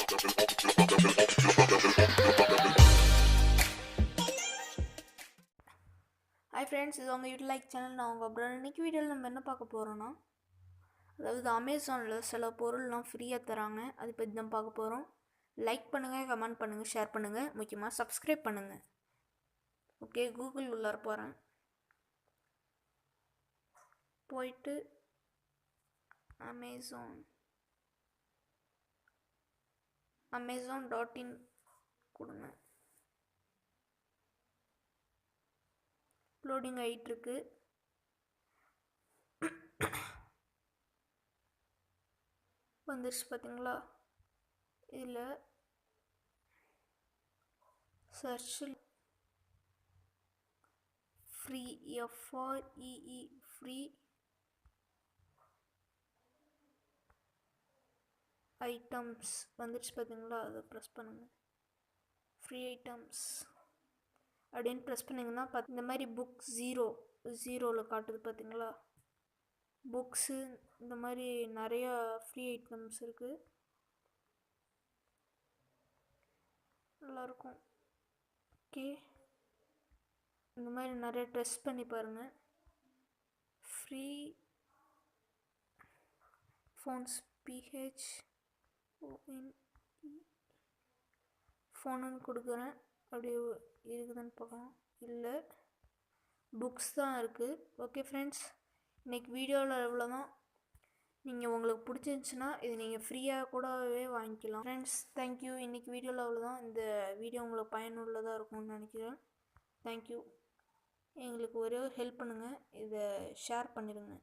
Hi friends, இது உங்கள் UTLike channel. நான் உங்கள் Abrar. இன்னைக்கு வீடியோவில் நம்ம என்ன பார்க்க போகிறோன்னா, அதாவது அமேசானில் சில பொருள்லாம் ஃப்ரீயாக தராங்க. அது பற்றி தான் பார்க்க போகிறோம். லைக் பண்ணுங்கள், கமெண்ட் பண்ணுங்கள், ஷேர் பண்ணுங்கள், முக்கியமாக சப்ஸ்கிரைப் பண்ணுங்கள். ஓகே, கூகுள் உள்ளார போகிறேன். போயிட்டு amazon.in கொடுங்க. லோடிங் ஆகிட்டுருக்கு. வந்துருச்சு பார்த்தீங்களா? இதில் சர்ச்சில் ஃப்ரீ FREE ஃப்ரீ ஐட்டம்ஸ் வந்துருச்சு பார்த்தீங்களா? அதை ப்ரெஸ் பண்ணுங்கள். ஃப்ரீ ஐட்டம்ஸ் அப்படின்னு ப்ரெஸ் பண்ணிங்கன்னா இந்த மாதிரி புக் ஜீரோவில் காட்டுது பார்த்தீங்களா? புக்ஸு இந்த மாதிரி நிறையா ஃப்ரீ ஐட்டம்ஸ் இருக்குது. நல்லாயிருக்கும். ஓகே, இந்த மாதிரி நிறைய ட்ரெஸ் பண்ணி பாருங்கள். ஃப்ரீ ஃபோன்ஸ் ஃபோனுன்னு கொடுக்குறேன். அப்படியே இருக்குதுன்னு பார்க்கலாம். இல்லை, புக்ஸ் தான் இருக்குது. ஓகே ஃப்ரெண்ட்ஸ், இன்றைக்கி வீடியோவில் எவ்வளோதான். நீங்கள் உங்களுக்கு பிடிச்சிருந்துச்சின்னா இது நீங்கள் ஃப்ரீயாக கூடவே வாங்கிக்கலாம். Friends, thank you. இன்றைக்கி வீடியோவில் அவ்வளோதான். இந்த வீடியோ உங்களுக்கு பயனுள்ளதாக இருக்கும்னு நினைக்கிறேன். தேங்க்யூ. எங்களுக்கு ஒரே ஹெல்ப் பண்ணுங்கள், இதை ஷேர் பண்ணிடுங்க.